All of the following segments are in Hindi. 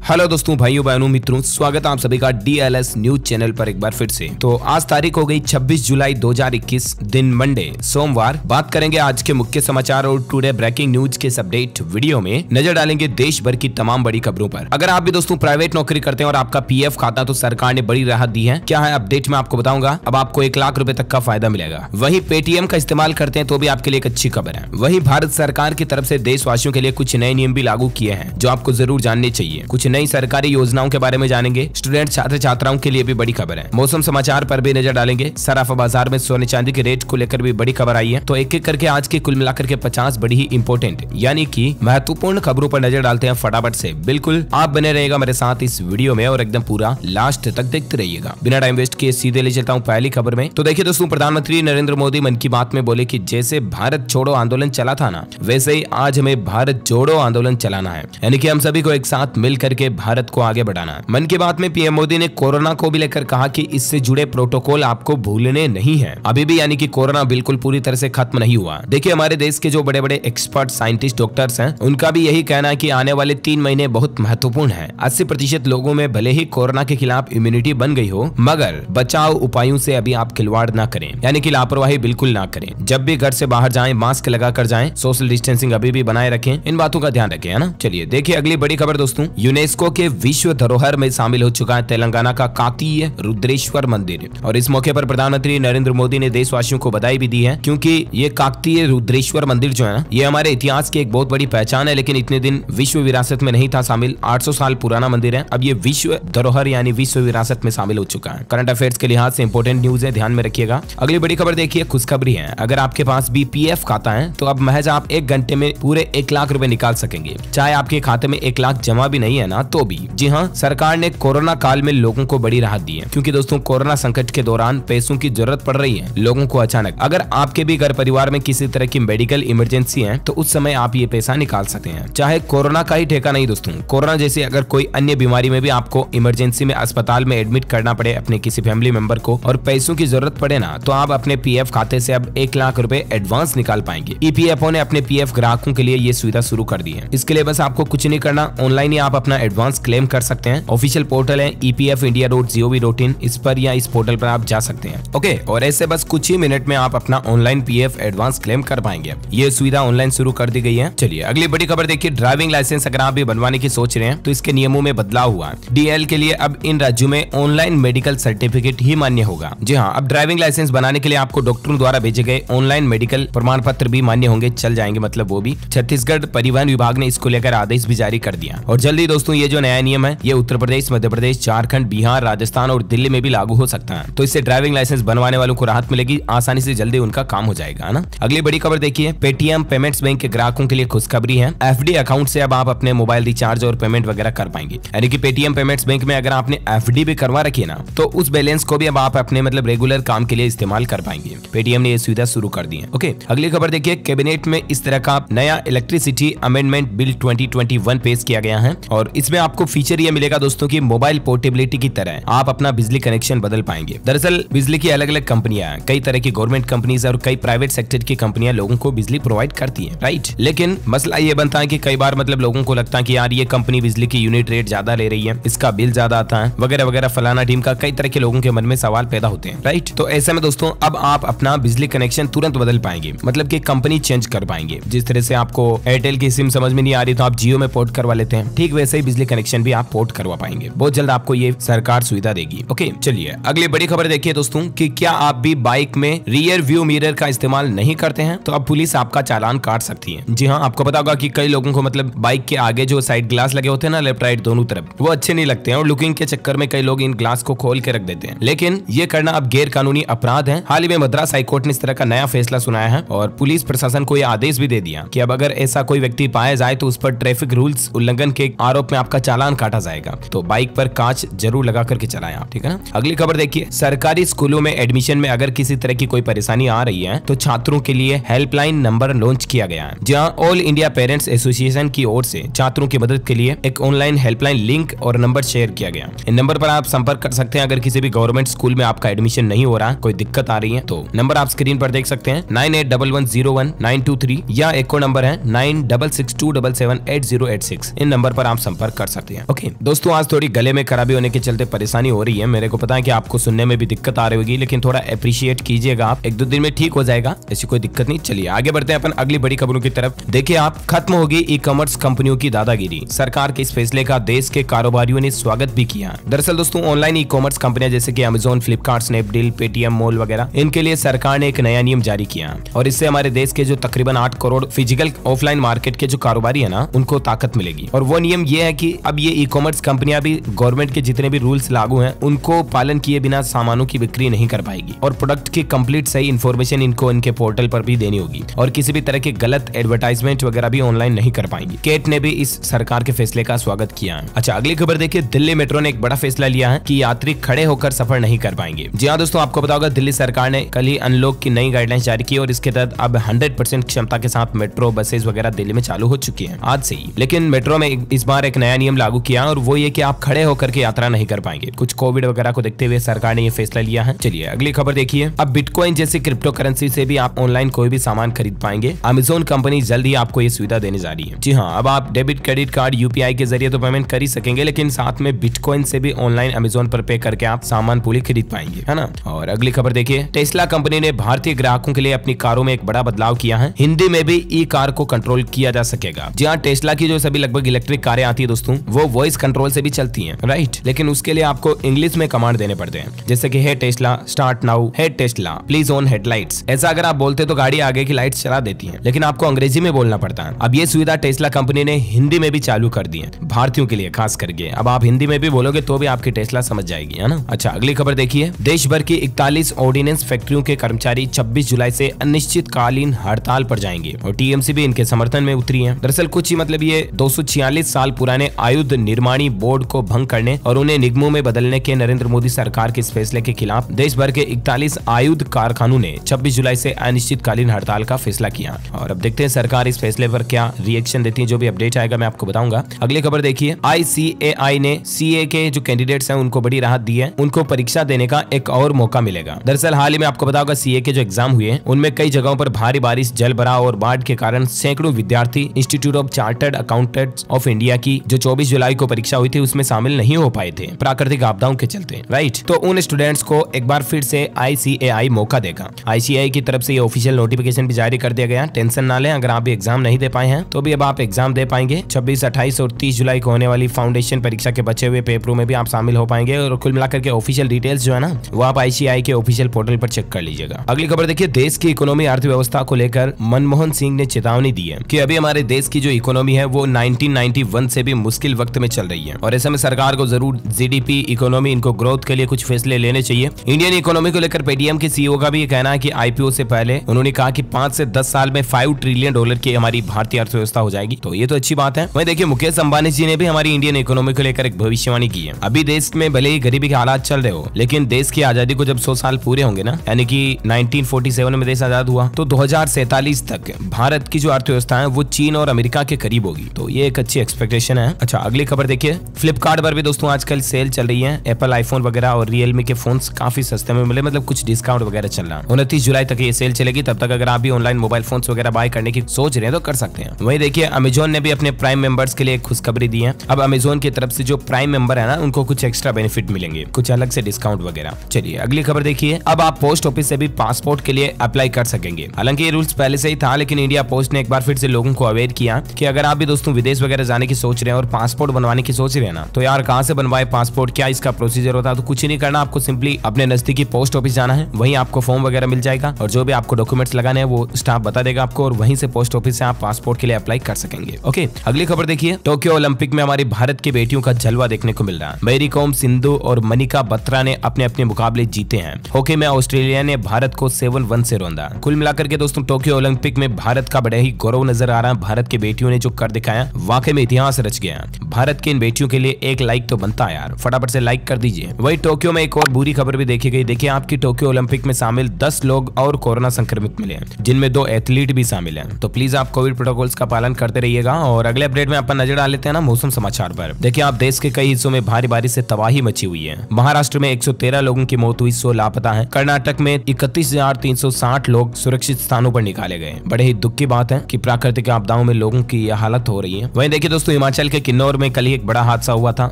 हेलो दोस्तों, भाइयों बहनों मित्रों, स्वागत है आप सभी का DLS न्यूज चैनल पर एक बार फिर से। तो आज तारीख हो गई 26 जुलाई 2021, दिन मंडे सोमवार। बात करेंगे आज के मुख्य समाचार और टुडे ब्रेकिंग न्यूज के अपडेट वीडियो में नजर डालेंगे देश भर की तमाम बड़ी खबरों पर। अगर आप भी दोस्तों प्राइवेट नौकरी करते हैं और आपका PF खाता तो सरकार ने बड़ी राहत दी है। क्या है अपडेट में आपको बताऊंगा। अब आपको 1 लाख रुपए तक का फायदा मिलेगा। वहीं पेटीएम का इस्तेमाल करते हैं तो भी आपके लिए एक अच्छी खबर है। वहीं भारत सरकार की तरफ से देशवासियों के लिए कुछ नए नियम भी लागू किए हैं जो आपको जरूर जानने चाहिए। कुछ नई सरकारी योजनाओं के बारे में जानेंगे। स्टूडेंट छात्र छात्राओं के लिए भी बड़ी खबर है। मौसम समाचार पर भी नजर डालेंगे। सराफा बाजार में सोने चांदी के रेट को लेकर भी बड़ी खबर आई है। तो एक एक करके आज की कुल मिलाकर के 50 बड़ी ही इंपॉर्टेंट यानी कि महत्वपूर्ण खबरों पर नजर डालते हैं फटाफट से। बिल्कुल आप बने रहेगा मेरे साथ इस वीडियो में और एकदम पूरा लास्ट तक देखते रहिएगा। बिना टाइम वेस्ट किए सीधे ले चलता हूँ पहली खबर में। तो देखिए दोस्तों, प्रधानमंत्री नरेंद्र मोदी मन की बात में बोले कि जैसे भारत छोड़ो आंदोलन चला था ना, वैसे ही आज हमें भारत जोड़ो आंदोलन चलाना है। यानी कि हम सभी को एक साथ मिल करके भारत को आगे बढ़ाना है। मन की बात में पीएम मोदी ने कोरोना को भी लेकर कहा कि इससे जुड़े प्रोटोकॉल आपको भूलने नहीं है अभी भी। यानी कि कोरोना बिल्कुल पूरी तरह से खत्म नहीं हुआ। देखिए हमारे देश के जो बड़े बड़े एक्सपर्ट साइंटिस्ट डॉक्टर्स हैं, उनका भी यही कहना है कि आने वाले 3 महीने बहुत महत्वपूर्ण है। 80% लोगों में भले ही कोरोना के खिलाफ इम्यूनिटी बन गई हो, मगर बचाव उपायों से अभी आप खिलवाड़ ना करें, यानी कि लापरवाही बिल्कुल ना करें। जब भी घर से बाहर जाएं मास्क लगा कर जाएं, सोशल डिस्टेंसिंग अभी भी बनाए रखें। इन बातों का ध्यान रखें, है ना। चलिए देखिए अगली बड़ी खबर दोस्तों, यूनेस्को के विश्व धरोहर में शामिल हो चुका है तेलंगाना का काकतीय रुद्रेश्वर मंदिर। और इस मौके पर प्रधानमंत्री नरेंद्र मोदी ने देशवासियों को बधाई भी दी है, क्योंकि ये काकतीय रुद्रेश्वर मंदिर जो है ये हमारे इतिहास की एक बहुत बड़ी पहचान है। लेकिन इतने दिन विश्व विरासत में नहीं था शामिल। 800 साल पुराना मंदिर है। अब ये विश्व धरोहर यानी विश्व विरासत में शामिल हो चुका है। करंट अफेयर्स के लिहाज से इंपॉर्टेंट न्यूज है, ध्यान में रखिएगा। अगली बड़ी खबर देखिए, खुशखबरी है। अगर आपके पास भी PF खाता है तो अब महज आप 1 घंटे में पूरे 1 लाख रुपए निकाल सकेंगे, चाहे आपके खाते में 1 लाख जमा भी नहीं है ना तो भी। जी हाँ, सरकार ने कोरोना काल में लोगों को बड़ी राहत दी है, क्योंकि दोस्तों कोरोना संकट के दौरान पैसों की जरूरत पड़ रही है लोगों को अचानक। अगर आपके भी घर परिवार में किसी तरह की मेडिकल इमरजेंसी है तो उस समय आप ये पैसा निकाल सकते हैं। चाहे कोरोना का ही ठेका नहीं दोस्तों, कोरोना जैसी अगर कोई अन्य बीमारी में भी आपको इमरजेंसी में अस्पताल में एडमिट करना पड़े अपने किसी फैमिली मेंबर को और पैसों की जरूरत पड़े ना, तो आप अपने PF खाते से अब 1 लाख रुपए एडवांस निकाल पाएंगे। EPFO ने अपने PF ग्राहकों के लिए ये सुविधा शुरू कर दी है। इसके लिए बस आपको कुछ नहीं करना, ऑनलाइन ही आप अपना एडवांस क्लेम कर सकते हैं। ऑफिशियल पोर्टल है epfindia.gov.in, इस पर या इस पोर्टल पर आप जा सकते हैं। ओके, और ऐसे बस कुछ ही मिनट में आप अपना ऑनलाइन PF एडवांस क्लेम कर पाएंगे। ये सुविधा ऑनलाइन शुरू कर दी गई है। चलिए अगली बड़ी खबर देखिए, ड्राइविंग लाइसेंस अगर आप भी बनवाने की सोच रहे हैं तो इसके नियमों में बदलाव हुआ है। DL के लिए अब इन राज्यों में ऑनलाइन मेडिकल सर्टिफिकेट ही मान्य होगा। जी हाँ, अब ड्राइविंग लाइसेंस बनाने के लिए आपको डॉक्टरों द्वारा भेजे गए ऑनलाइन मेडिकल प्रमाण पत्र भी मान्य होंगे, चल जाएंगे मतलब वो भी। छत्तीसगढ़ परिवहन विभाग ने इसको लेकर आदेश भी जारी कर दिया। और जल्दी दोस्तों ये जो नया नियम है ये उत्तर प्रदेश, मध्य प्रदेश, झारखंड, बिहार, राजस्थान और दिल्ली में भी लागू हो सकता है। तो इससे ड्राइविंग लाइसेंस बनवाने वालों को राहत मिलेगी, आसानी से जल्दी उनका काम हो जाएगा, है ना। अगली बड़ी खबर देखिए, पेटीएम पेमेंट्स बैंक के ग्राहकों के लिए खुशखबरी है। FD अकाउंट से अब आप अपने मोबाइल रिचार्ज और पेमेंट वगैरह कर पाएंगे। यानी कि पेटीएम पेमेंट्स बैंक में अगर आपने FD भी करवा रखी है ना, तो उस बैलेंस को भी अब आप अपने मतलब रेगुलर काम के लिए इस्तेमाल कर पाएंगे। पेटीएम ने ये सुविधा शुरू कर दी है। ओके, अगली खबर देखिए, कैबिनेट में इस तरह का नया इलेक्ट्रिसिटी अमेंडमेंट बिल 2021 पेश किया गया है। और इसमें आपको फीचर ये मिलेगा दोस्तों की मोबाइल पोर्टेबिलिटी की तरह आप अपना बिजली कनेक्शन बदल पाएंगे। दरअसल बिजली की अलग अलग कंपनियां हैं, कई तरह की गवर्नमेंट कंपनीज और कई प्राइवेट सेक्टर की कंपनियां लोगों को बिजली प्रोवाइड करती हैं, राइट। लेकिन मसला ये बनता है कि कई बार मतलब लोगों को लगता है कि यार ये कंपनी बिजली की यूनिट रेट ज्यादा ले रही है, इसका बिल ज्यादा आता है वगैरह वगैरह, फलाना टीम का। कई तरह के लोगों के मन में सवाल पैदा होते हैं, राइट। तो ऐसे में दोस्तों अब आप अपना बिजली कनेक्शन तुरंत बदल पाएंगे, मतलब कि कंपनी चेंज कर पाएंगे। जिस तरह से आपको एयरटेल की सिम समझ में नहीं आ रही तो आप जियो में पोर्ट करवा लेते हैं, ठीक वैसे ही बिजली कनेक्शन भी आप पोर्ट करवा पाएंगे। बहुत जल्द आपको ये सरकार सुविधा देगी। ओके, चलिए अगली बड़ी खबर देखिए दोस्तों कि क्या आप भी बाइक में रियर व्यू मिरर का इस्तेमाल नहीं करते हैं तो अब पुलिस आपका चालान काट सकती है। जी हाँ, आपको पता होगा कि कई लोगों को मतलब बाइक के आगे जो साइड ग्लास लगे होते हैं ना, लेफ्ट राइट दोनों तरफ, वो अच्छे नहीं लगते हैं और लुकिंग के चक्कर में कई लोग इन ग्लास को खोल के रख देते हैं। लेकिन ये करना अब गैर कानूनी अपराध है। हाल ही में मद्रास हाईकोर्ट ने इस तरह का नया फैसला सुनाया है और पुलिस प्रशासन को यह आदेश भी दे दिया कि अब अगर ऐसा कोई व्यक्ति पाया जाए तो उस पर ट्रैफिक रूल्स उल्लंघन के आरोप में आपका चालान काटा जाएगा। तो बाइक पर कांच जरूर लगा करके चलाएं आप, ठीक है ना। अगली खबर देखिए, सरकारी स्कूलों में एडमिशन में अगर किसी तरह की कोई परेशानी आ रही है तो छात्रों के लिए हेल्पलाइन नंबर लॉन्च किया गया है, जहां ऑल इंडिया पेरेंट्स एसोसिएशन की ओर से छात्रों की मदद के लिए एक ऑनलाइन हेल्पलाइन लिंक और नंबर शेयर किया गया। इन नंबर पर आप संपर्क कर सकते हैं अगर किसी भी गवर्नमेंट स्कूल में आपका एडमिशन नहीं हो रहा, कोई दिक्कत आ रही है तो। नंबर आप स्क्रीन पर देख सकते हैं 9811011923 या एक और नंबर है 9662778086। इन नंबर पर आप संपर्क कर सकते हैं। ओके दोस्तों, आज थोड़ी गले में खराबी होने के चलते परेशानी हो रही है। मेरे को पता है कि आपको सुनने में भी दिक्कत आ रही होगी, लेकिन थोड़ा अप्रिशिएट कीजिएगा आप, 1-2 दिन में ठीक हो जाएगा, ऐसी कोई दिक्कत नहीं। चलिए आगे बढ़ते हैं अपन अगली बड़ी खबरों की तरफ। देखिए आप, खत्म होगी ई कॉमर्स कंपनियों की दादागिरी। सरकार के इस फैसले का देश के कारोबारियों ने स्वागत भी किया। दरअसल दोस्तों, ऑनलाइन ई कॉमर्स कंपनियां जैसे कि Amazon, Flipkart, Snapdeal, Paytm mall वगैरह, इनके लिए सरकार ने एक नया नियम जारी किया और इससे हमारे देश के जो तकरीबन 8 करोड़ फिजिकल ऑफलाइन मार्केट के जो कारोबारी है ना, उनको ताकत मिलेगी। और वो नियम ये है कि अब ये ई कॉमर्स कंपनियां भी गवर्नमेंट के जितने भी रूल्स लागू हैं उनको पालन किए बिना सामानों की बिक्री नहीं कर पाएगी और प्रोडक्ट की कंप्लीट सही इन्फॉर्मेशन इनको इनके पोर्टल पर भी देनी होगी और किसी भी तरह के गलत एडवर्टाइजमेंट वगैरह भी ऑनलाइन नहीं कर पाएंगी। केट ने भी इस सरकार के फैसले का स्वागत किया है। अच्छा, अगली खबर देखिए, दिल्ली मेट्रो ने एक बड़ा फैसला लिया है कि यात्री खड़े होकर सफर नहीं कर पाएंगे। जी हाँ दोस्तों, आपको पता होगा दिल्ली सरकार ने कल ही अनलॉक की नई गाइडलाइंस जारी की और इसके तहत अब 100% क्षमता के साथ मेट्रो बसेस वगैरह दिल्ली में चालू हो चुकी हैं आज से ही। लेकिन मेट्रो में इस बार एक नया नियम लागू किया और वो ये कि आप खड़े होकर के यात्रा नहीं कर पाएंगे। कुछ कोविड वगैरह को देखते हुए सरकार ने ये फैसला लिया है। चलिए अगली खबर देखिए, अब बिटकॉइन जैसी क्रिप्टो करेंसी से भी आप ऑनलाइन कोई भी सामान खरीद पाएंगे। अमेजोन कंपनी जल्द ही आपको ये सुविधा देने जा रही है। जी हाँ, अब आप डेबिट, क्रेडिट कार्ड, यूपीआई के जरिए तो पेमेंट कर ही सकेंगे, लेकिन साथ में बिटकॉइन से भी ऑनलाइन अमेजोन पर पे करके आप सामान पूरी खरीद पाएंगे, है ना। और अगली खबर देखिए, टेस्ला कंपनी ने भारतीय ग्राहकों के लिए अपनी कारों में एक बड़ा बदलाव किया है। हिंदी में भी ई कार को कंट्रोल किया जा सकेगा। जी हाँ, टेस्ला की जो सभी लगभग इलेक्ट्रिक कारें आती है दोस्तों, वो वॉइस कंट्रोल से भी चलती हैं, राइट। लेकिन उसके लिए आपको इंग्लिश में कमांड देने पड़ते हैं, जैसे कि hey Tesla start now, hey Tesla please on headlights. ऐसा अगर आप बोलते तो गाड़ी आगे की लाइट्स चला देती है, लेकिन आपको अंग्रेजी में बोलना पड़ता है। अब ये सुविधा टेस्ला कंपनी ने हिंदी में भी चालू कर दी है, भारतीयों के लिए खास करके। अब आप हिंदी में भी बोलोगे तो भी आपकी टेस्ला समझ जाएगी, है ना। अच्छा, अगली खबर देखिए, देश भर की 41 ऑर्डिनेंस फैक्ट्रियों के कर्मचारी 26 जुलाई से अनिश्चितकालीन हड़ताल पर जाएंगे और टीएमसी भी इनके समर्थन में उतरी है। दरअसल कुछ ही मतलब ये 246 साल पुराने आयुध निर्माणी बोर्ड को भंग करने और उन्हें निगमों में बदलने के नरेंद्र मोदी सरकार के इस फैसले के खिलाफ देश भर के 41 आयुध कारखानों ने 26 जुलाई से अनिश्चितकालीन हड़ताल का फैसला किया। और अब देखते हैं सरकार इस फैसले पर क्या रिएक्शन देती है। जो भी अपडेट आएगा मैं आपको बताऊंगा। अगली खबर देखिए, ICAI ने CA के जो कैंडिडेट्स हैं उनको बड़ी राहत दी है, उनको परीक्षा देने का एक और मौका मिलेगा। दरअसल हाल ही में आपको पता होगा CA के जो एग्जाम हुए हैं उनमें कई जगहों पर भारी बारिश, जल भराव और बाढ़ के कारण सैकड़ों विद्यार्थी institute of chartered accountants of India की जो 24 जुलाई को परीक्षा हुई थी उसमें शामिल नहीं हो पाए थे प्राकृतिक आपदाओं के चलते, राइट। तो उन स्टूडेंट्स को एक बार फिर से ICAI मौका देगा। ICAI की तरफ से ये ऑफिशियल नोटिफिकेशन भी जारी कर दिया गया। टेंशन ना लें, अगर आप भी एग्जाम नहीं दे पाए हैं तो भी अब आप एग्जाम दे पाएंगे। 26, 28 और 30 जुलाई को होने वाली फाउंडेशन परीक्षा के बचे हुए पेपरों में भी आप शामिल हो पाएंगे और कुल मिलाकर के ऑफिशियल डिटेल्स जो है ना वो आप ICAI के ऑफिशियल पोर्टल पर चेक कर लीजिएगा। अगली खबर देखिए, देश की इकोनॉमी अर्थव्यवस्था को लेकर मनमोहन सिंह ने चेतावनी दी है कि अभी हमारे देश की जो इकोनॉमी है वो 1991 से भी मुश्किल वक्त में चल रही है और ऐसे में सरकार को जरूर GDP, इकोनॉमी, इनको ग्रोथ के लिए कुछ फैसले लेने चाहिए। इंडियन इकोनॉमी को लेकर पेटीएम के CEO का भी ये कहना है कि IPO से पहले उन्होंने कहा कि 5 से 10 साल में $5 ट्रिलियन की हमारी भारतीय अर्थव्यवस्था हो जाएगी, तो ये तो अच्छी बात है। वहीं देखिए, मुकेश अंबानी जी ने भी हमारी इंडियन इकोनॉमी को लेकर एक भविष्यवाणी की है। अभी देश में भले ही गरीबी के हालात चल रहे हो, लेकिन देश की आजादी को जब 100 साल पूरे होंगे ना, यानी कि 1947 में देश आजाद हुआ, तो 2047 तक भारत की जो अर्थव्यवस्था है वो चीन और अमेरिका के करीब होगी, तो ये एक अच्छी एक्सपेक्टेशन है। अच्छा, अगली खबर देखिए, फ्लिपकार्ट पर भी दोस्तों आजकल सेल चल रही है। एप्पल आईफोन वगैरह और रियलमी के फोन्स काफी सस्ते में मिले, मतलब कुछ डिस्काउंट वगैरह चल रहा है। 29 जुलाई तक ये सेल चलेगी, तब तक अगर आप भी ऑनलाइन मोबाइल फोन्स वगैरह बाय करने की सोच रहे हैं तो कर सकते हैं। वहीं देखिए, अमेजोन ने भी अपने प्राइम मेंबर्स के लिए एक खुशखबरी दी है। अब अमेजोन की तरफ से जो प्राइम मेंबर है ना, उनको कुछ एक्स्ट्रा बेनिफिट मिलेंगे, कुछ अलग से डिस्काउंट वगैरह। चलिए अगली खबर देखिए, अब आप पोस्ट ऑफिस से भी पासपोर्ट के लिए अप्लाई कर सकेंगे। हालांकि ये रूल्स पहले से ही था, लेकिन इंडिया पोस्ट ने एक बार फिर से लोगों को अवेयर किया कि अगर आप भी दोस्तों विदेश वगैरह जाने की सोच रहे हैं और पासपोर्ट बनवाने की सोच रहे हैं ना, तो यार कहां से बनवाए पासपोर्ट, क्या इसका प्रोसीजर होता है। तो कुछ नहीं करना, आपको सिंपली अपने नजदीकी पोस्ट ऑफिस जाना है, वहीं आपको फॉर्म वगैरह मिल जाएगा और जो भी आपको डॉक्यूमेंट्स लगाने हैं वो स्टाफ बता देगा आपको और वहीं से पोस्ट ऑफिस से आप पासपोर्ट के लिए अप्लाई कर सकेंगे। ओके, अगली खबर देखिए, टोक्यो ओलंपिक में हमारी भारत की बेटियों का जलवा देखने को मिल रहा है। मैरी कॉम, सिंधु और मनिका बत्रा ने अपने अपने मुकाबले जीते हैं। हॉकी में ऑस्ट्रेलिया ने भारत को 7-1 से रौंदा। कुल मिलाकर के दोस्तों टोक्यो ओलंपिक में भारत का बड़ा ही गौरव नजर आ रहा है। भारत की बेटियों ने जो कर दिखाया वाकई में इतिहास रच गया। भारत की इन बेटियों के लिए एक लाइक तो बनता है यार, फटाफट से लाइक कर दीजिए। वही टोक्यो में एक और बुरी खबर भी देखी गई। देखिए, आपकी टोक्यो ओलंपिक में शामिल 10 लोग और कोरोना संक्रमित मिले हैं, जिनमें 2 एथलीट भी शामिल हैं। तो प्लीज आप कोविड प्रोटोकॉल्स का पालन करते रहिएगा। और अगले अपडेट में अपन नजर डाल लेते हैं ना मौसम समाचार पर। देखिए, आप देश के कई हिस्सों में भारी बारिश से तबाही मची हुई है। महाराष्ट्र में 113 लोगों की मौत हुई, 100 लापता है। कर्नाटक में 31,360 लोग सुरक्षित स्थानों पर निकाले गए। बड़े ही दुख की बात है कि प्राकृतिक आपदाओं में लोगों की यह हालत हो रही है। वहीं देखिए दोस्तों, हिमाचल के किन्नौर में कल ही एक बड़ा हादसा हुआ था।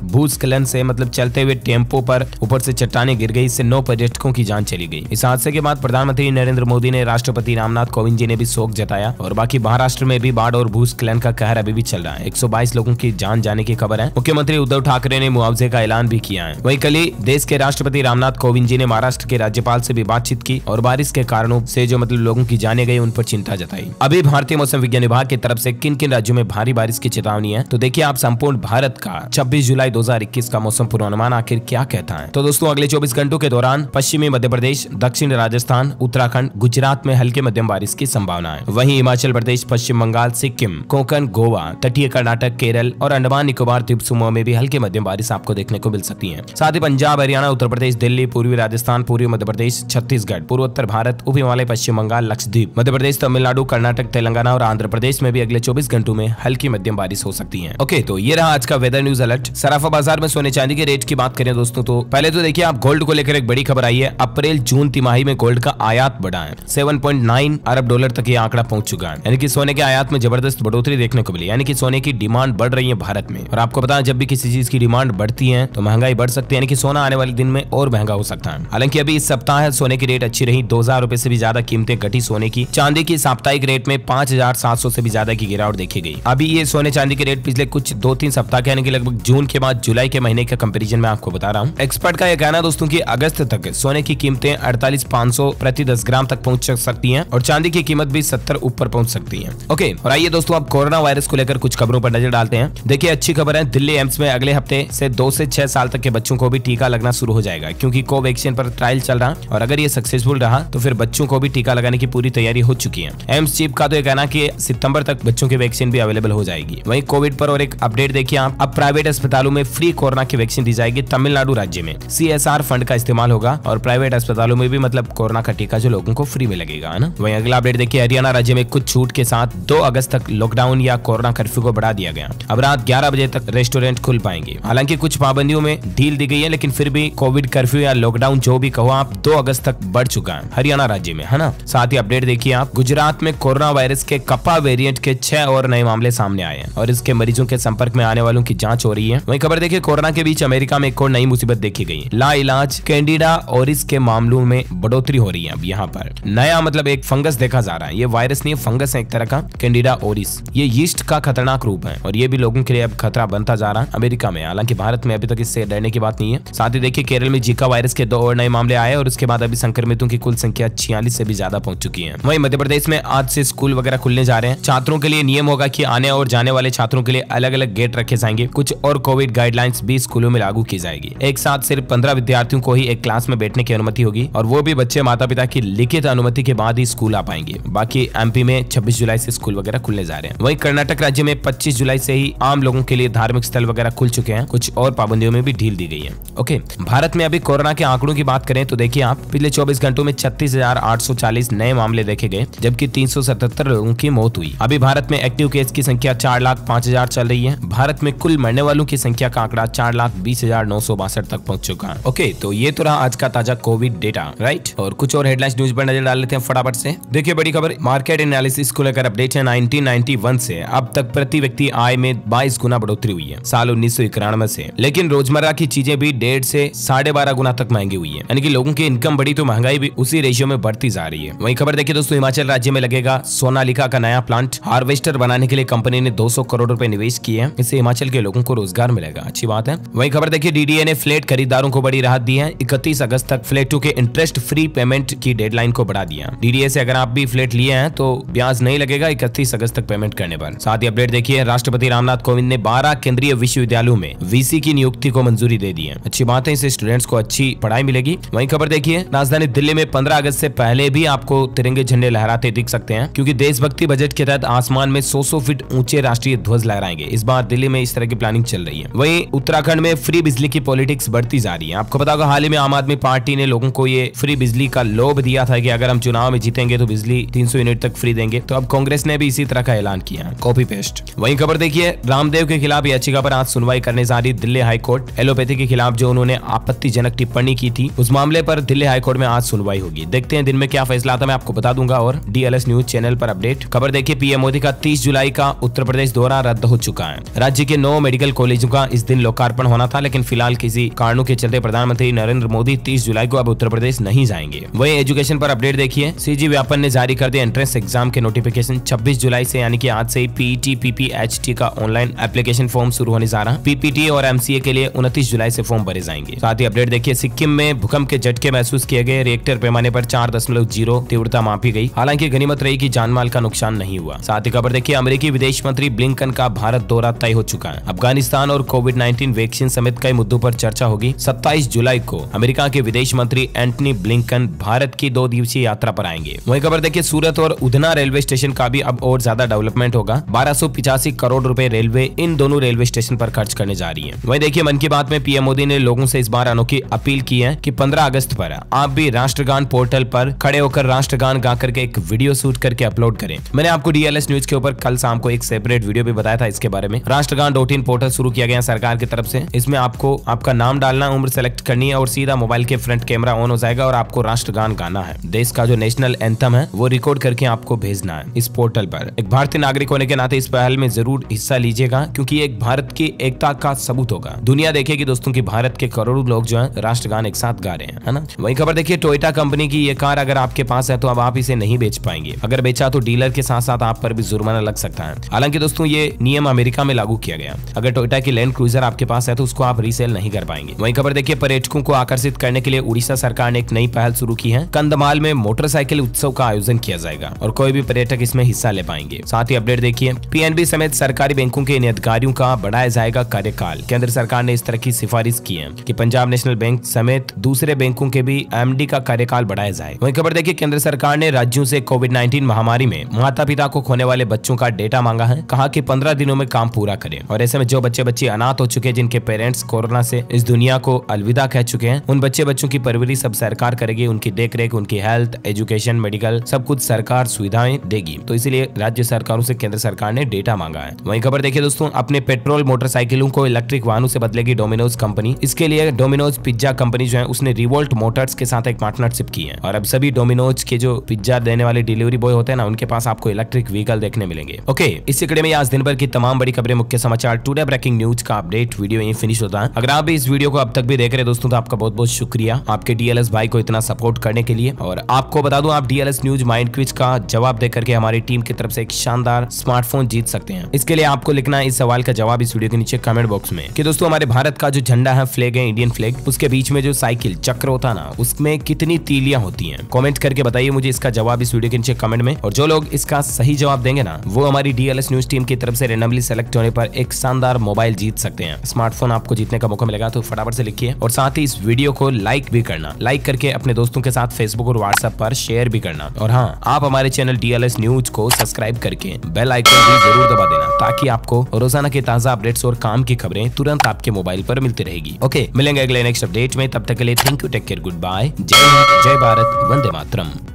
भूस्खलन से मतलब चलते हुए टेम्पो पर ऊपर से चट्टाने गिर गई, इससे 9 पर्यटकों की जान चली गई। इस हादसे के बाद प्रधानमंत्री नरेंद्र मोदी ने, राष्ट्रपति रामनाथ कोविंद जी ने भी शोक जताया। और बाकी महाराष्ट्र में भी बाढ़ और भूस्खलन का कहर अभी भी चल रहा है। 122 लोगों की जान जाने की खबर है। मुख्यमंत्री उद्धव ठाकरे ने मुआवजे का ऐलान भी किया है। वहीं कल ही देश के राष्ट्रपति रामनाथ कोविंद जी ने महाराष्ट्र के राज्यपाल से भी बातचीत की और बारिश के कारणों से जो मतलब लोगों की जाने गई उन पर चिंता जताई। अभी भारतीय मौसम विज्ञान विभाग की तरफ से किन किन राज्यों में भारी बारिश की चेतावनी है, तो देखिए आप संपूर्ण भारत का 26 जुलाई 2021 का मौसम पूर्वानुमान आखिर क्या कहता है। तो दोस्तों अगले 24 घंटों के दौरान पश्चिमी मध्य प्रदेश, दक्षिण राजस्थान, उत्तराखंड, गुजरात में हल्के मध्यम बारिश की संभावना है। वहीं हिमाचल प्रदेश, पश्चिम बंगाल, सिक्किम, कोंकण, गोवा, तटीय कर्नाटक, केरल और अंडमान निकोबार द्वीप समूह में भी हल्के मध्यम बारिश आपको देखने को मिल सकती है। साथ ही पंजाब, हरियाणा, उत्तर प्रदेश, दिल्ली, पूर्वी राजस्थान, पूर्वी मध्य प्रदेश, छत्तीसगढ़, पूर्वोत्तर भारत, उप हिमालय, पश्चिम बंगाल, लक्षद्वीप, मध्य प्रदेश, तमिलनाडु, कर्नाटक, तेलंगाना और आंध्र प्रदेश में भी अगले 24 घंटों में हल्की मध्यम बारिश हो सकती है। ओके, तो ये रहा आज का वेदर न्यूज अलर्ट। सराफा बाजार में सोने चांदी के रेट की बात करें दोस्तों, तो पहले तो देखिए आप गोल्ड को लेकर एक बड़ी खबर आई है। अप्रैल जून तिमाही में गोल्ड का आयात बढ़ा है, 7.9 अरब डॉलर तक ये आंकड़ा पहुंच चुका है। यानी कि सोने के आयात में जबरदस्त बढ़ोतरी देखने को मिली। यानी कि सोने की डिमांड बढ़ रही है भारत में। और आपको पता है जब भी किसी चीज की डिमांड बढ़ती है तो महंगाई बढ़ सकती है, यानी कि सोना आने वाले दिन में और महंगा हो सकता है। हालांकि अभी इस सप्ताह सोने की रेट अच्छी रही, 2000 रुपए से भी ज्यादा कीमतें घटी सोने की। चांदी की साप्ताहिक रेट में 5700 से भी ज्यादा की गिरावट देखी गई। अभी ये सोने चांदी के रेट पिछले कुछ 2-3 सप्ताह के यानी कि लगभग जून के बाद जुलाई के महीने के कंपैरिजन में आपको बता रहा हूँ। एक्सपर्ट का यह कहना है दोस्तों कि अगस्त तक सोने की कीमतें 48,500 प्रति 10 ग्राम तक पहुंच सकती हैं और चांदी की कीमत भी 70 ऊपर पहुंच सकती है। ओके, और आइए दोस्तों अब कोरोना वायरस को लेकर कुछ खबरों पर नजर डालते हैं। देखिए अच्छी खबर है, दिल्ली एम्स में अगले हफ्ते से 2 से 6 साल तक के बच्चों को भी टीका लगना शुरू हो जाएगा, क्योंकि कोवैक्सीन पर ट्रायल चल रहा और अगर ये सक्सेसफुल रहा तो फिर बच्चों को भी टीका लगाने की पूरी तैयारी हो चुकी है। एम्स चीफ का तो ये कहना कि सितंबर तक बच्चों की वैक्सीन भी अवेलेबल हो जाएगी। वहीं कोविड पर और एक अपडेट देखिए आप, अब प्राइवेट अस्पतालों में फ्री कोरोना की वैक्सीन दी जाएगी। तमिलनाडु राज्य में CSR फंड का इस्तेमाल होगा और प्राइवेट अस्पतालों में भी मतलब कोरोना का टीका जो लोगों को फ्री में लगेगा, है ना। वहीं अगला अपडेट देखिए, हरियाणा राज्य में कुछ छूट के साथ 2 अगस्त तक लॉकडाउन या कोरोना कर्फ्यू को बढ़ा दिया गया। अब रात 11 बजे तक रेस्टोरेंट खुल पाएंगे। हालांकि कुछ पाबंदियों में ढील दी गई है, लेकिन फिर भी कोविड कर्फ्यू या लॉकडाउन जो भी कहो आप 2 अगस्त तक बढ़ चुका है हरियाणा राज्य में, है ना। साथ ही अपडेट देखिए आप, गुजरात में कोरोना वायरस के कपा वेरिएंट के 6 और नए मामले सामने आए हैं और इसके मरीजों के संपर्क में आने वालों की जांच हो रही है। वहीं खबर देखिए, कोरोना के बीच अमेरिका में एक और नई मुसीबत देखी गई। लाइलाज कैंडिडा ओरिस के मामलों में बढ़ोतरी हो रही है। अब यहाँ पर नया मतलब एक फंगस देखा जा रहा है। ये वायरस नहीं है, फंगस है एक तरह का, कैंडिडा ओरिस। ये यीस्ट का खतरनाक रूप है और ये भी लोगों के लिए अब खतरा बनता जा रहा है अमेरिका में। हालांकि भारत में अभी तक इससे डरने की बात नहीं है। साथ ही देखिए केरल में जीका वायरस के 2 और नए मामले आए और उसके बाद अभी संक्रमितों की कुल संख्या 46 से भी ज्यादा पहुंच चुकी है। वहीं मध्य प्रदेश में आज से स्कूल वगैरह खुलने जा रहे हैं। छात्रों के लिए नियम होगा कि आने और जाने वाले छात्रों के लिए अलग अलग गेट रखे जाएंगे। कुछ और कोविड गाइडलाइंस भी स्कूलों में लागू की जाएगी। एक साथ सिर्फ 15 विद्यार्थियों को ही एक क्लास में बैठने की अनुमति होगी और वो भी बच्चे माता पिता की लिखित अनुमति के बाद ही स्कूल आ पाएंगे। बाकी MP में 26 जुलाई से स्कूल वगैरह खुलने जा रहे हैं। वहीं कर्नाटक राज्य में 25 जुलाई से ही आम लोगों के लिए धार्मिक स्थल वगैरह खुल चुके हैं। कुछ और पाबंदियों में भी ढील दी गई है। ओके, भारत में अभी कोरोना के आंकड़ों की बात करें तो देखिए आप, पिछले 24 घंटों में 36,840 नए मामले देखे गए, जबकि 377 लोगों की मौत हुई। अभी भारत में एक्टिव केस की संख्या 4,05,000 चल रही है। भारत में कुल मरने वालों की संख्या का आंकड़ा 4,20,962 तक पहुंच चुका है। ओके, तो ये तो रहा आज का ताजा कोविड डेटा, राइट। और कुछ और हेडलाइंस न्यूज पर नजर डाल लेते हैं फटाफट से। देखिए बड़ी खबर, मार्केट एनालिसिस को लेकर अपडेट है। 1991 से अब तक प्रति व्यक्ति आय में 22 गुना बढ़ोतरी हुई है साल 1991 से। लेकिन रोजमर्रा की चीजें भी 1.5 से 12.5 गुना तक महंगी हुई है। यानी कि लोगों की इनकम बढ़ी तो महंगाई भी उसी रेशियो में बढ़ती जा रही है। वहीं खबर देखिए दोस्तों, हिमाचल राज्य में लगेगा सोनालिका का नया प्लांट। हार्वेस्टर बनाने के लिए कंपनी ने 200 करोड़ रुपए निवेश किए हैं। इससे हिमाचल के लोगों को रोजगार मिलेगा, अच्छी बात है। वहीं खबर देखिए, DDA ने फ्लैट खरीदारों को बड़ी राहत दी है। 31 अगस्त तक फ्लैटों के इंटरेस्ट फ्री पेमेंट की डेडलाइन को बढ़ा दिया। DDA से अगर आप भी फ्लैट लिए हैं तो ब्याज नहीं लगेगा 31 अगस्त तक पेमेंट करने पर। साथ ही अपडेट देखिए, राष्ट्रपति रामनाथ कोविंद ने 12 केंद्रीय विश्वविद्यालयों में VC की नियुक्ति को मंजूरी दे दी है। अच्छी बात है, इससे स्टूडेंट्स को अच्छी पढ़ाई मिलेगी। वहीं खबर देखिए, राजधानी दिल्ली में 15 अगस्त से पहले भी आपको तिरंगे झंडे लहराते दिख सकते हैं, क्योंकि देशभक्ति बजट के तहत आसमान में 100 फीट ऊंचे राष्ट्रीय ध्वज लहराएंगे। इस बार दिल्ली में इस तरह की प्लानिंग चल रही है। वहीं उत्तराखंड में फ्री बिजली की पॉलिटिक्स बढ़ती जा रही है। आपको पता होगा हाल ही में आम आदमी पार्टी ने लोगों को ये फ्री बिजली का लोभ दिया था कि अगर हम चुनाव में जीतेंगे तो बिजली 300 यूनिट तक फ्री देंगे। तो अब कांग्रेस ने भी इसी तरह का ऐलान किया है, कॉपी पेस्ट। वहीं खबर देखिए, रामदेव के खिलाफ याचिका पर आज सुनवाई करने जा रही दिल्ली हाईकोर्ट। एलोपैथी के खिलाफ जो उन्होंने आपत्तिजनक टिप्पणी की थी, उस मामले पर दिल्ली हाईकोर्ट में आज सुनवाई होगी। देखते हैं दिन में क्या फैसला आता है, मैं आपको बता दूंगा। और DLS न्यूज चैनल पर अपडेट। खबर देखिए, PM मोदी का 30 जुलाई का उत्तर प्रदेश दौरा रद्द हो चुका है। है। राज्य के 9 मेडिकल कॉलेजों का इस दिन लोकार्पण होना था, लेकिन फिलहाल किसी कारणों के चलते प्रधानमंत्री नरेंद्र मोदी 30 जुलाई को अब उत्तर प्रदेश नहीं जाएंगे। वहीं एजुकेशन पर अपडेट देखिए, सीजी व्यापन ने जारी कर दिया एंट्रेंस एग्जाम के नोटिफिकेशन। 26 जुलाई से यानी कि आज से ही पीईटी पीपीएचटी का ऑनलाइन एप्लीकेशन फॉर्म शुरू होने जा रहा है। पीपीटी और एमसीए के लिए 29 जुलाई से फॉर्म भरे जाएंगे। साथ ही अपडेट देखिए, सिक्किम में भूकंप के झटके महसूस किए गए, रिएक्टर पैमाने पर 4.0 तीव्रता मापी गई। हालांकि गनीमत रही कि जानमाल का नुकसान नहीं हुआ। साथ ही खबर देखिए, अमेरिकी विदेश मंत्री ब्लिंकन का भारत दौरा तय हो चुका है। अफगानिस्तान और कोविड-19 वैक्सीन समेत कई मुद्दों पर चर्चा होगी। 27 जुलाई को अमेरिका के विदेश मंत्री एंटनी ब्लिंकन भारत की 2 दिवसीय यात्रा पर आएंगे। वही खबर देखिए, सूरत और उधना रेलवे स्टेशन का भी अब और ज्यादा डेवलपमेंट होगा। 1285 करोड़ रुपए रेलवे इन दोनों रेलवे स्टेशन पर खर्च करने जा रही है। वही देखिए, मन की बात में पीएम मोदी ने लोगों से इस बार अनोखी अपील की है कि 15 अगस्त पर आप भी राष्ट्रगान पोर्टल पर खड़े होकर राष्ट्रगान गा करके एक वीडियो शूट करके अपलोड करें। मैंने आपको डीएलएस न्यूज के ऊपर कल शाम को एक सेपरेट वीडियो भी बताया था इसके बारे में। राष्ट्रगान.in पोर्टल शुरू किया गया सरकार की तरफ से। इसमें आपको आपका नाम डालना, उम्र सेलेक्ट करनी है और सीधा मोबाइल के फ्रंट कैमरा ऑन हो जाएगा और आपको राष्ट्रगान गाना है। देश का जो नेशनल एंथम है वो रिकॉर्ड करके आपको भेजना है इस पोर्टल पर। एक भारतीय नागरिक होने के नाते इस पहल में जरूर हिस्सा लीजिएगा, क्योंकि एक भारत की एकता का सबूत होगा। दुनिया देखेगी दोस्तों की भारत के करोड़ों लोग जो है राष्ट्रगान एक साथ गा रहे हैं, है ना। वही खबर देखिए, टोयोटा कंपनी की ये कार अगर आपके पास है तो अब आप इसे नहीं बेच पाएंगे। अगर बेचा तो डीलर के साथ साथ आप पर भी जुर्माना लग सकता है। हालांकि दोस्तों ये नियम अमेरिका में लागू किया गया। अगर टोयोटा की लैंड क्रूजर आपके पास है तो उसको आप रीसेल नहीं कर पाएंगे। वही खबर देखिए, पर्यटकों को आकर्षित करने के लिए उड़ीसा सरकार ने एक नई पहल शुरू की है। कंधमाल में मोटरसाइकिल उत्सव का आयोजन किया जाएगा और कोई भी पर्यटक इसमें हिस्सा ले पाएंगे। साथ ही अपडेट देखिए, पीएनबी समेत सरकारी बैंकों के इन अधिकारियों का बढ़ाया जाएगा कार्यकाल। केंद्र सरकार ने इस तरह की सिफारिश की है कि पंजाब नेशनल बैंक समेत दूसरे बैंकों के भी एमडी का कार्यकाल बढ़ाया जाए। वही खबर देखिए, केंद्र सरकार ने राज्यों से कोविड-19 महामारी में माता पिता को खोने वाले बच्चों का डेटा मांगा है। कहा कि 15 दिनों में काम पूरा करें। और ऐसे में जो बच्चे अनाथ हो चुके हैं, जिनके पेरेंट्स कोरोना से इस दुनिया को अलविदा कह चुके हैं, उन बच्चों की परवरिश सब सरकार करेगी। उनकी देखरेख, उनकी हेल्थ, एजुकेशन, मेडिकल सब कुछ सरकार सुविधाएं देगी। तो इसीलिए राज्य सरकारों से केंद्र सरकार ने डेटा मांगा है। वही खबर देखिए दोस्तों, अपने पेट्रोल मोटरसाइकिलों को इलेक्ट्रिक वाहनों से बदलेगी डोमिनोज कंपनी। इसके लिए डोमिनोज पिज्जा कंपनी जो है उसने रिवोल्ट मोटर्स के साथ एक पार्टनरशिप की है। और अब सभी डोमिनोज के जो पिज्जा देने वाले डिलीवरी बॉय होते हैं ना, उनके पास आपको इलेक्ट्रिक व्हीकल देखने मिलेंगे। ओके, इसी कड़ी में आज दिन भर की तमाम बड़ी खबरें, मुख्य समाचार, टुडे ब्रेकिंग न्यूज का अपडेट वीडियो यहीं फिनिश होता है। अगर आप भी इस वीडियो को अब तक भी देख रहे दोस्तों तो आपका बहुत बहुत शुक्रिया आपके डीएलएस भाई को इतना सपोर्ट करने के लिए। और आपको बता दूं, आप डीएलएस न्यूज माइंड क्विज का जवाब देकर के हमारी टीम की तरफ से एक शानदार स्मार्टफोन जीत सकते हैं। इसके लिए आपको लिखना है इस सवाल का जवाब इस वीडियो के नीचे कमेंट बॉक्स में कि दोस्तों हमारे भारत का जो झंडा है, फ्लैग है, इंडियन फ्लैग, उसके बीच में जो साइकिल चक्र होता है ना, उसमें कितनी तीलियां होती हैं। कमेंट करके बताइए मुझे इसका जवाब इस वीडियो के नीचे कमेंट में। और जो लोग इसका सही जवाब देंगे ना, वो हमारी डीएलएस न्यूज टीम की तरफ से रेंडमली सेलेक्ट होने पर एक शानदार मोबाइल जीत सकते हैं। स्मार्टफोन आपको जीतने का मौका मिलेगा, तो फटाफट से लिखिए। और साथ ही इस वीडियो को लाइक भी करना, लाइक करके अपने दोस्तों के साथ फेसबुक और व्हाट्सएप पर शेयर भी करना। और हाँ, आप हमारे चैनल डीएलएस न्यूज को सब्सक्राइब करके बेल आइकन भी जरूर दबा देना, ताकि आपको रोजाना के ताजा अपडेट्स और काम की खबरें तुरंत आपके मोबाइल पर मिलती रहेगी। ओके, मिलेंगे अगले नेक्स्ट अपडेट में। तब तक के लिए thank you, take care, good bye, जय हिंद, जय भारत, वंदे मातरम।